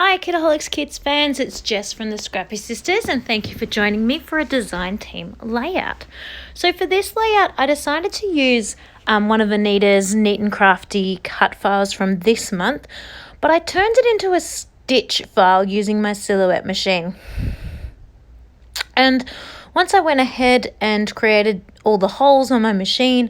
Hi Kitaholic Kits fans, it's Jess from the Scrappy Sisters and thank you for joining me for a design team layout. So for this layout I decided to use one of Anita's Neat and Crafty cut files from this month, but I turned it into a stitch file using my silhouette machine. And once I went ahead and created all the holes on my machine,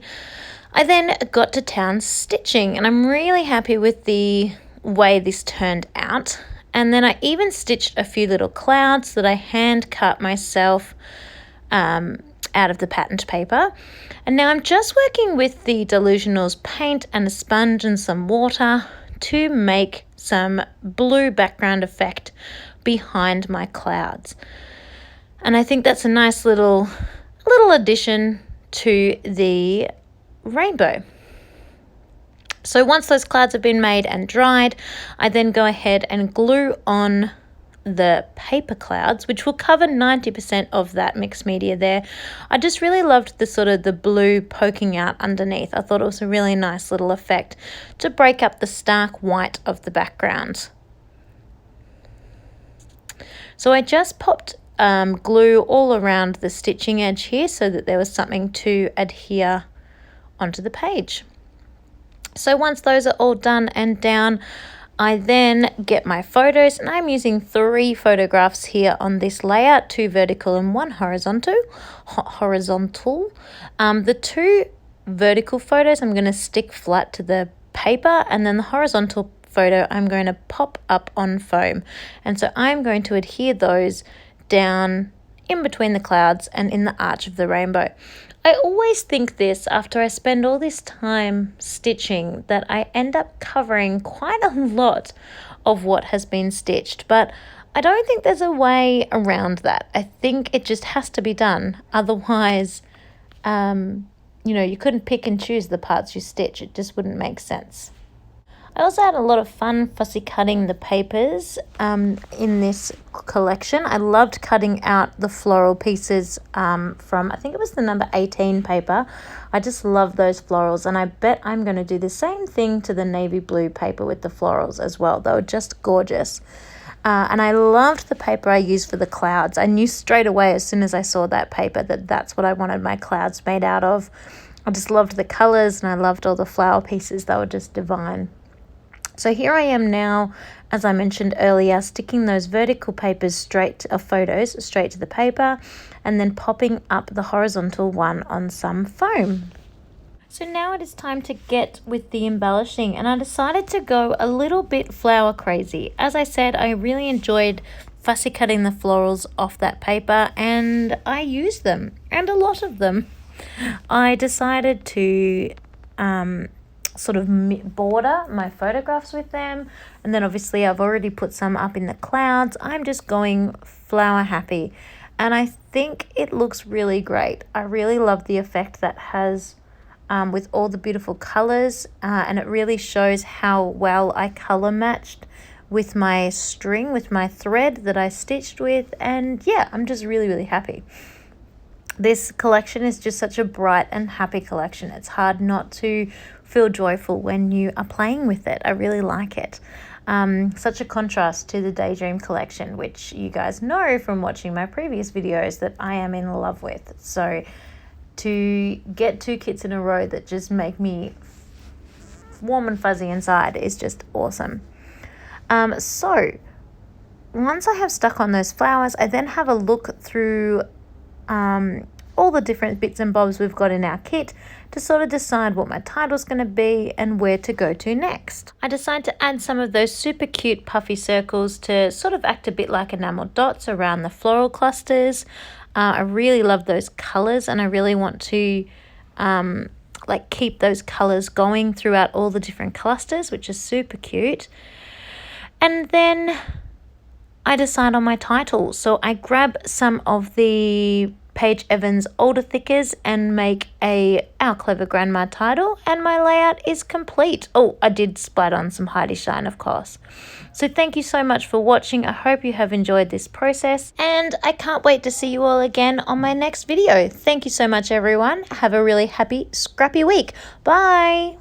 I then got to town stitching, and I'm really happy with the way this turned out. And then I even stitched a few little clouds that I hand cut myself out of the patterned paper. And now I'm just working with the Delusionals paint and a sponge and some water to make some blue background effect behind my clouds. And I think that's a nice little addition to the rainbow. So once those clouds have been made and dried, I then go ahead and glue on the paper clouds, which will cover 90% of that mixed media there. I just really loved the sort of the blue poking out underneath. I thought it was a really nice little effect to break up the stark white of the background. So I just popped glue all around the stitching edge here so that there was something to adhere onto the page. So once those are all done and down, I then get my photos, and I'm using 3 photographs here on this layout, 2 vertical and 1 horizontal. The 2 vertical photos I'm going to stick flat to the paper, and then the horizontal photo I'm going to pop up on foam. And so I'm going to adhere those down in between the clouds and in the arch of the rainbow. I always think this after I spend all this time stitching, that I end up covering quite a lot of what has been stitched, but I don't think there's a way around that. I think it just has to be done. Otherwise, you couldn't pick and choose the parts you stitch. It just wouldn't make sense. I also had a lot of fun fussy cutting the papers in this collection. I loved cutting out the floral pieces from, I think it was the number 18 paper. I just love those florals, and I bet I'm going to do the same thing to the navy blue paper with the florals as well. They were just gorgeous. And I loved the paper I used for the clouds. I knew straight away as soon as I saw that paper that that's what I wanted my clouds made out of. I just loved the colours, and I loved all the flower pieces. They were just divine. So here I am now, as I mentioned earlier, sticking those vertical papers photos straight to the paper, and then popping up the horizontal one on some foam. So now it is time to get with the embellishing, and I decided to go a little bit flower crazy. As I said, I really enjoyed fussy cutting the florals off that paper, and I used them, and a lot of them. I decided to sort of border my photographs with them, and then obviously I've already put some up in the clouds. I'm just going flower happy, and I think it looks really great. I really love the effect that has with all the beautiful colors, and it really shows how well I color matched with my string, with my thread that I stitched with, and yeah, I'm just really happy. This collection is just such a bright and happy collection. It's hard not to feel joyful when you are playing with it. I really like it. Such a contrast to the Daydream collection, which you guys know from watching my previous videos that I am in love with. So to get 2 kits in a row that just make me warm and fuzzy inside is just awesome. So once I have stuck on those flowers, I then have a look through all the different bits and bobs we've got in our kit to sort of decide what my title's going to be and where to go to next. I decided to add some of those super cute puffy circles to sort of act a bit like enamel dots around the floral clusters. I really love those colors, and I really want to keep those colors going throughout all the different clusters, which is super cute. And then I decide on my title. So I grab some of the Paige Evans Older Thickers and make Our Clever Grandma title, and my layout is complete. Oh, I did splat on some Heidi Shine, of course. So thank you so much for watching. I hope you have enjoyed this process, and I can't wait to see you all again on my next video. Thank you so much, everyone. Have a really happy, scrappy week. Bye.